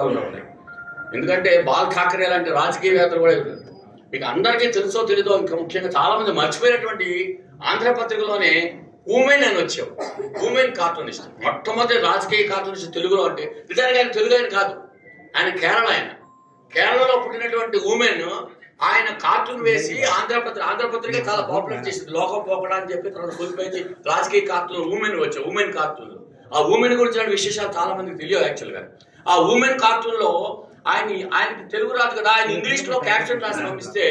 ఉన్నాయి. ఎందుకంటే బాల్ ఠాకరే లాంటి రాజకీయవేత్తలు కూడా ఇక అందరికీ తెలుసో తెలీదో ఇంకా ముఖ్యంగా చాలా మంది మర్చిపోయినటువంటి ఆంధ్రపత్రికలోనే ఉమెన్ అని వచ్చావు. ఉమెన్ కార్టూనిస్ట్, మొట్టమొదటి రాజకీయ కార్టూనిస్ట్ తెలుగులో. అంటే నిజానికి ఆయన తెలుగు ఆయన కాదు, ఆయన కేరళలో పుట్టినటువంటి ఉమెన్. ఆయన కార్టూన్ వేసి ఆంధ్రపత్రిక చాలా పాపులర్ చేసింది. లోకం పోకడా అని చెప్పి తర్వాత కోల్పోయింది. రాజకీయ కార్టూన్ ఉమెన్ వచ్చాయి, ఉమెన్ కార్టూన్. ఆ ఉమెన్ గురించిన విశేషాలు చాలా మందికి తెలియదు యాక్చువల్గా. ఆ ఉమెన్ కార్టూన్ లో ఆయనకి తెలుగు రాదు కదా, ఆయన ఇంగ్లీష్ లో క్యాప్షన్ రాసి పంపిస్తే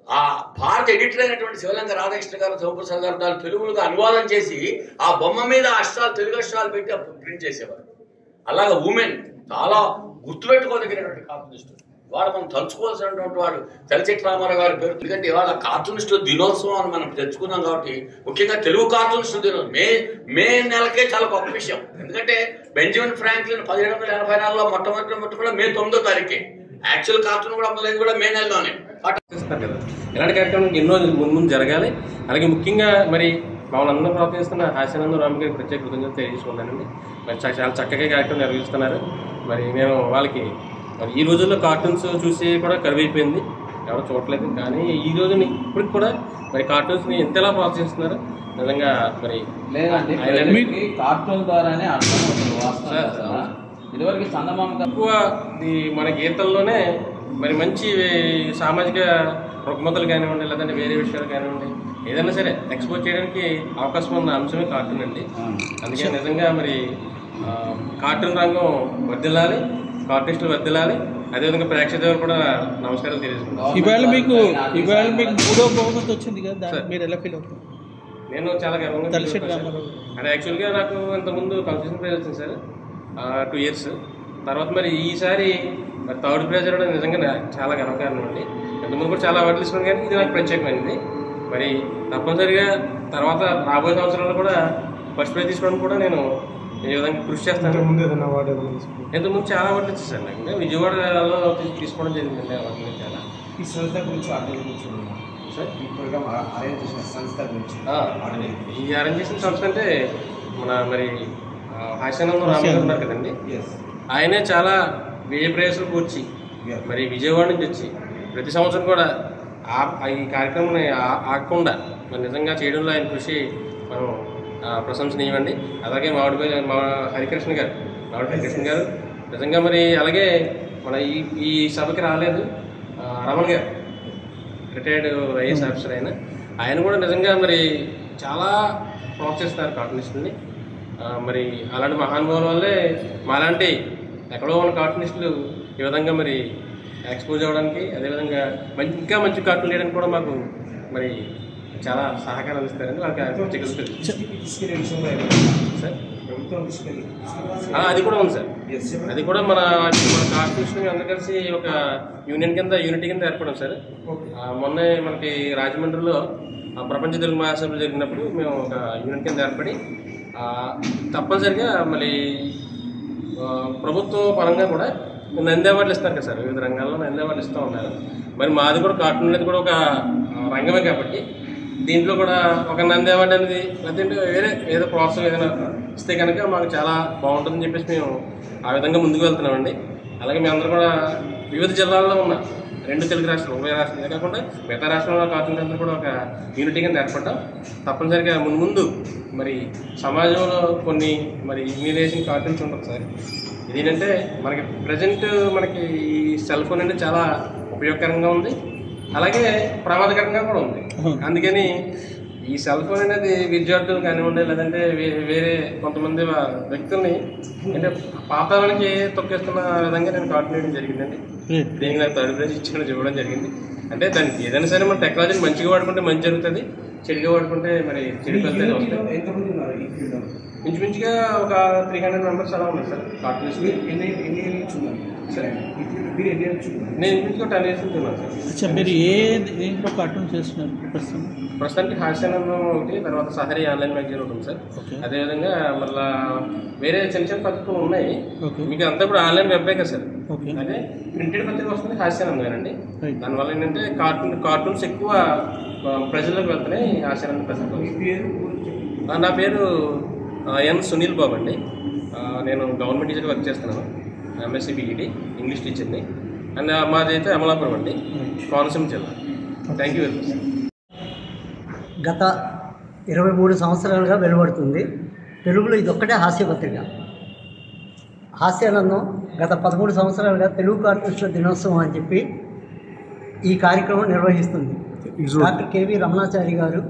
ఆ భారత ఎడిటర్ అయినటువంటి శివలంక రాధాకృష్ణ గారు, శివప్రసాద్ గారు దాన్ని తెలుగులుగా అనువాదం చేసి ఆ బొమ్మ మీద అక్షరాలు, తెలుగు అక్షరాలు పెట్టి ప్రింట్ చేసేవారు. అలాగే ఉమెన్ చాలా గుర్తుపెట్టుకోదగినటువంటి కార్టూనిస్ట్. వాడు మనం తలుచుకోవాల్సినటువంటి వాడు తెలచెట్టి రామారావు గారి పేరు. ఎందుకంటే ఇవాళ కార్టూనిస్ట్ దినోత్సవం అని మనం తెచ్చుకున్నాం కాబట్టి, ముఖ్యంగా తెలుగు కార్టూనిస్ట్ దినోత్సవం మే నెలకే చాలా గొప్ప విషయం. ఎందుకంటే బెంజమిన్ ఫ్రాంక్లిన్ 1784లో మొట్టమొదటి మే 9వ తారీఖే. యాక్చువల్ కార్టూన్ కూడా మొదలైంది కూడా మే నెలలోనే. ఇలాంటి కార్యక్రమం ఎన్నో ముందు జరగాలి. అలాగే ముఖ్యంగా మరి మమ్మల్ని అందరూ ప్రోత్సహిస్తున్న హాస్యానందం రామ్ గారికి ప్రత్యేక కృతజ్ఞతలు తెలియజేసుకున్నానండి. మరి చాలా చక్కగా కార్యక్రమం నిర్వహిస్తున్నారు. మరి నేను వాళ్ళకి మరి ఈ రోజుల్లో కార్టూన్స్ చూసి కూడా కరువైపోయింది, ఎవరు చూడలేదు. కానీ ఈ రోజుని ఇప్పటికి కూడా మరి కార్టూన్స్ని ఎంతలా ప్రోత్సహిస్తున్నారు నిజంగా. మరి లేదండి, కార్టూన్ ద్వారానే అర్థం ఇదివరకు చందమామ ఎక్కువ మన గీతల్లోనే మరి మంచి సామాజిక రుగ్మతలు కానివ్వండి, లేదంటే వేరే విషయాలు కానివ్వండి, ఏదైనా సరే ఎక్స్పోజ్ చేయడానికి అవకాశం ఉన్న అంశమే కార్టూన్ అండి. అందుకే నిజంగా మరి కార్టూన్ రంగం వర్ధిల్లాలి, కార్టూనిస్టులు వర్ధిల్లాలి. అదేవిధంగా ప్రేక్షకులు కూడా నమస్కారాలు తెలియజేసుకుంటాను. ఇవాళ మీకు 3వ బహుమతి వచ్చింది కదా, మీరు ఎలా ఫీల్ అవుతారు? నేను చాలా గర్వంగా అంటే యాక్చువల్గా నాకు ఇంతకుముందు కాంపిటీషన్ ప్రైజ్ వచ్చింది సార్ 2 years. తర్వాత మరి ఈసారి మరి 3rd ప్రైజ్ రావడం నిజంగా చాలా గర్వకారణం అండి. ఇంతకుముందు కూడా చాలా అవార్డులు ఇస్తున్నాను, కానీ ఇది నాకు ప్రత్యేకమైనది. మరి తప్పనిసరిగా తర్వాత రాబోయే సంవత్సరాలు కూడా ఫస్ట్ ప్రైజ్ తీసుకోవడానికి కూడా నేను ఈ విధంగా కృషి చేస్తాను. ఇంతకుముందు చాలా అవార్డులు వచ్చేసాను నాకు. విజయవాడలో తీసుకోవడం జరిగిందండి అవార్డులు చాలా. ఈ సంస్థ గురించి సార్ ఈ ప్రోగ్రామ్ అరేంజ్ చేసిన సంస్థ గురించి ఈ అరేంజ్ చేసిన సంస్థ అంటే మన మరి హాస్యానందం రామ్ గారు ఉన్నారు కదండి, ఆయనే చాలా వ్యయ ప్రయాసాలు కూర్చి మరి విజయవాడ నుంచి వచ్చి ప్రతి సంవత్సరం కూడా ఈ కార్యక్రమాన్ని ఆగకుండా మరి నిజంగా చేయడంలో ఆయన కృషి మనం ప్రశంసనీయమండి. అలాగే మా హరికృష్ణ గారు నిజంగా మరి అలాగే మన ఈ సభకి రాలేదు రమణ్ గారు, రిటైర్డ్ ఐఏఎస్ ఆఫీసర్ ఆయన కూడా నిజంగా మరి చాలా ప్రోత్సహిస్తారు కార్టూనిస్టులని. మరి అలాంటి మహానుభావుల వల్లే మాలాంటి ఎక్కడో ఉన్న కార్టూనిస్టులు ఈ విధంగా మరి ఎక్స్పోజ్ అవ్వడానికి, అదేవిధంగా ఇంకా మంచి కార్టూన్ చేయడానికి కూడా మాకు మరి చాలా సహకారం అందిస్తారండి. వాళ్ళకి అది కూడా ఉంది సార్. అది కూడా మన కార్పొరేషన్ అందరూ కలిసి ఒక యూనిటీ కింద ఏర్పడాం సార్. మొన్న మనకి రాజమండ్రిలో ప్రపంచ తెలుగు మహాసభలు జరిగినప్పుడు మేము ఒక యూనిట్ కింద ఏర్పడి తప్పనిసరిగా మళ్ళీ ప్రభుత్వ పరంగా కూడా నంది అవార్డులు ఇస్తారు కదా సార్, వివిధ రంగాల్లో నంది అవార్డులు ఇస్తూ ఉన్నారు. మరి మాది కూడా కార్టూన్ అనేది కూడా ఒక రంగమే కాబట్టి దీంట్లో కూడా ఒక నంది అవార్డు అనేది లేదంటే వేరే ఏదో ప్రోత్సాహం ఏదైనా ఇస్తే కనుక మాకు చాలా బాగుంటుందని చెప్పేసి మేము ఆ విధంగా ముందుకు వెళ్తున్నామండి. అలాగే మేమందరూ కూడా వివిధ జిల్లాల్లో ఉన్న 2 తెలుగు రాష్ట్రాలు, ఉభయ రాష్ట్రాలు కాకుండా మిగతా రాష్ట్రంలో కార్టూన్ అందరూ కూడా ఒక యూనిటీ కింద ఏర్పడ్డాం. తప్పనిసరిగా ముందు మరి సమాజంలో కొన్ని మరి ఇమ్యూనేషన్ కార్టూన్స్ ఉంటుంది సార్. ఇదేంటంటే మనకి ప్రజెంట్ మనకి ఈ సెల్ ఫోన్ అంటే చాలా ఉపయోగకరంగా ఉంది, అలాగే ప్రమాదకరంగా కూడా ఉంది. అందుకని ఈ సెల్ ఫోన్ అనేది విద్యార్థులు కానివ్వండి, లేదంటే వేరే కొంతమంది వ్యక్తుల్ని అంటే పాతాళానికి తొక్కేస్తున్న విధంగా నేను కార్టూన్ వేయడం జరిగిందండి. దీనికి నాకు 3rd ప్రైజ్ ఇచ్చి చూడడం జరిగింది. అంటే దానికి ఏదైనా సరే మన టెక్నాలజీని మంచిగా వాడుకుంటే మంచి జరుగుతుంది, చెడుగా వాడుకుంటే మరి చెడు ఫలితాలు వస్తాయి. ఇంచుమించుగా ఒక 300 members అలా ఉన్నారు సార్ కార్టూనిస్ట్. నేను ఇంచుమించుగా 10 years నుంచి ఉన్నాను సార్. మీరు ఏ దేంట్లో కార్టూన్ చేస్తున్నారు ప్రస్తుతానికి హాస్యానందం ఒకటి, తర్వాత సహరీ ఆన్లైన్ మ్యాగజైన్ ఒకటి సార్. అదేవిధంగా మళ్ళీ వేరే చిన్న పత్రికలు ఉన్నాయి. మీకు అంతా ఇప్పుడు ఆన్లైన్ వెబ్బే కదా సార్. అదే ప్రింటెడ్ పత్రిక వస్తుంది హాస్యానందం అండి. దానివల్ల ఏంటంటే కార్టూన్స్ ఎక్కువ ప్రజల్లోకి వెళ్తున్నాయి హాస్యానందం పత్రిక. నా పేరు ఎన్ సునీల్ బాబు అండి. నేను గవర్నమెంట్ టీచర్గా వర్క్ చేస్తున్నాను. ఎంఎస్సీ బీఈడి ఇంగ్లీష్ టీచర్ని. అండ్ మాది అయితే అమలాపురం అండి, కోనసీమ జిల్లా. Thank you very much. గత 23 సంవత్సరాలుగా వెలువడుతుంది. తెలుగులో ఇదొక్కటే హాస్యపత్రిక. హాస్యానందం గత 13 సంవత్సరాలుగా తెలుగు కార్టూనిస్టుల దినోత్సవం అని చెప్పి ఈ కార్యక్రమం నిర్వహిస్తుంది. డాక్టర్ కేవి రమణాచారి గారు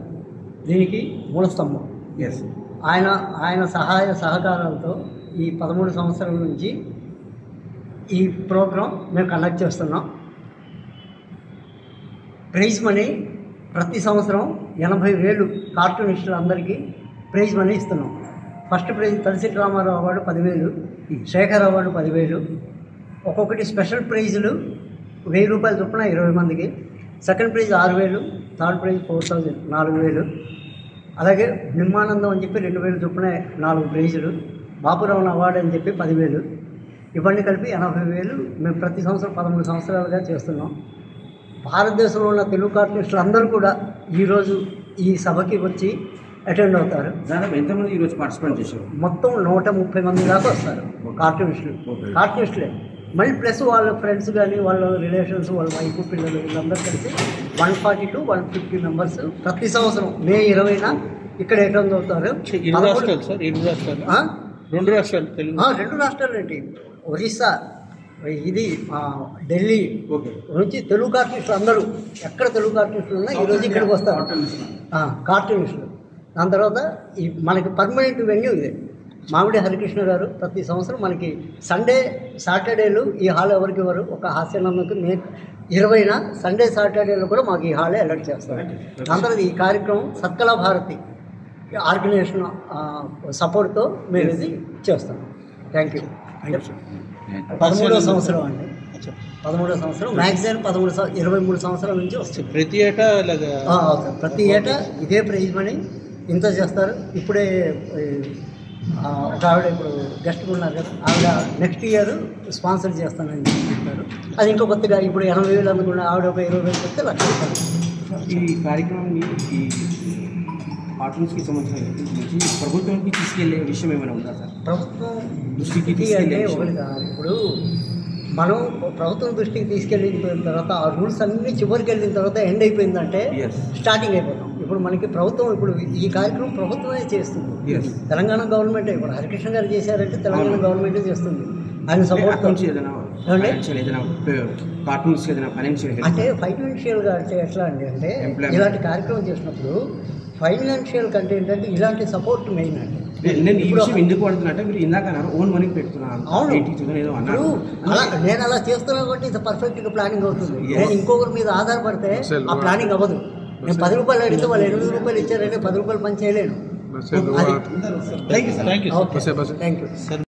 దీనికి మూలస్తంభం. ఆయన సహాయ సహకారాలతో ఈ 13 సంవత్సరాల నుంచి ఈ ప్రోగ్రాం మేము కండక్ట్ చేస్తున్నాం. ప్రైజ్ మనీ ప్రతి సంవత్సరం 80,000 కార్టూనిస్టులందరికీ ప్రైజ్ మనీ ఇస్తున్నాం. ఫస్ట్ ప్రైజ్ తలసిటి రామారావు అవార్డు 10,000, శేఖర్ అవార్డు 10,000, ఒక్కొక్కటి స్పెషల్ ప్రైజులు 1,000 రూపాయల చొప్పున 20 మందికి, సెకండ్ ప్రైజ్ 6,000, థర్డ్ ప్రైజ్ 4,000 4,000, అలాగే బ్రహ్మానందం అని చెప్పి 2,000 చొప్పున 4 ప్రైజులు, బాపురావన్ అవార్డు అని చెప్పి 10,000, ఇవన్నీ కలిపి 80,000 మేము ప్రతి సంవత్సరం 13 సంవత్సరాలుగా చేస్తున్నాం. భారతదేశంలో ఉన్న తెలుగు కార్టూనిస్టులు అందరూ కూడా ఈరోజు ఈ సభకి వచ్చి అటెండ్ అవుతారు. దాదాపు ఎంతమంది ఈరోజు పార్టిసిపేట్ చేశారు? మొత్తం 130 మంది దాకా వస్తారు కార్టూనిస్టులే. మళ్ళీ ప్లస్ వాళ్ళ ఫ్రెండ్స్ కానీ వాళ్ళ రిలేషన్స్, వాళ్ళ వైఫ్, పిల్లలు వీళ్ళందరూ కలిసి 140 to 150 మెంబర్స్ ప్రతి సంవత్సరం మే 20న ఇక్కడ అటెండ్ అవుతారు. 2 రాష్ట్రాలు సార్, 2 రాష్ట్రాలు, 2 రాష్ట్రాలు తెలుగు. 2 రాష్ట్రాలు ఏంటి, ఒరిస్సా, ఇది ఢిల్లీ నుంచి తెలుగు కార్టూనిస్టులు అందరూ, ఎక్కడ తెలుగు కార్టూనిస్టులు ఉన్నా ఈరోజు ఇక్కడికి వస్తారు కార్టూనిస్టులు. దాని తర్వాత ఈ మనకి పర్మనెంట్ వెన్యూ ఇదే. మామిడి హరికృష్ణ గారు ప్రతి సంవత్సరం మనకి సండే సాటర్డేలు ఈ హాల్ ఎవరికి ఇవ్వరు. ఒక హాస్యానందకి మే 20న సండే సాటర్డేలు కూడా మాకు ఈ హాలే అలర్ట్ చేస్తారు. దాని తర్వాత ఈ కార్యక్రమం సత్కళా భారతి ఆర్గనైజేషన్ సపోర్ట్తో మేము ఇది చేస్తాం. Thank you. 13వ సంవత్సరం అండి, 13వ సంవత్సరం. మ్యాగజైన్ 23 సంవత్సరాల నుంచి వస్తుంది. ప్రతి ఏటా ఇలాగా ప్రతి ఏటా ఇదే ప్రైజ్ మనీ ఇంత చేస్తారు. ఇప్పుడే ఒక ఆవిడ ఇప్పుడు గెస్ట్గా ఉన్నారు కదా, ఆవిడ నెక్స్ట్ ఇయర్ స్పాన్సర్ చేస్తానని చెప్పారు. అది ఇంకో కొత్తగా ఇప్పుడు 80,000 అనుకున్న ఆవిడ ఒక 20,000 చెప్తే 1,00,000. ఈ కార్యక్రమాన్ని ఈ కార్టూన్స్కి సంబంధించి ప్రభుత్వానికి తీసుకెళ్లే విషయం ఏమైనా ఉందా సార్? ప్రభుత్వం దృష్టికి అంటే ఒకటి కాదు. ఇప్పుడు మనం ప్రభుత్వం దృష్టికి తీసుకెళ్ళిన తర్వాత ఆ రూల్స్ అన్నీ చివరికి వెళ్ళిన తర్వాత ఎండ్ అయిపోయిందంటే స్టార్టింగ్ అయిపోతాం. ఇప్పుడు మనకి ప్రభుత్వం ఇప్పుడు ఈ కార్యక్రమం ప్రభుత్వమే చేస్తుంది. తెలంగాణ గవర్నమెంటే ఇప్పుడు హరికృష్ణ గారు చేశారంటే తెలంగాణ గవర్నమెంటే చేస్తుంది. ఆయన సపోర్ట్ అంటే ఫైనాన్షియల్గా అంటే ఎట్లా అండి అంటే ఇలాంటి కార్యక్రమం చేసినప్పుడు ఫైనాన్షియల్ కంటే ఏంటంటే ఇలాంటి సపోర్ట్ మెయిన్ అండి. నేను ఈ విషయం ఎందుకు అడుగుతున్నా, మీరు ఇందాక ఓన్ మనీ పెడుతున్నాను. అవును, నేను అలా చేస్తున్నా కాబట్టి ఇది పర్ఫెక్ట్గా ప్లానింగ్ అవుతుంది. నేను ఇంకొకరి మీద ఆధారపడితే ఆ ప్లానింగ్ అవ్వదు. నేను 10 రూపాయలు అడిగితే వాళ్ళు 8 రూపాయలు ఇచ్చారంటే 10 రూపాయలు పని చేయలేను. Thank you.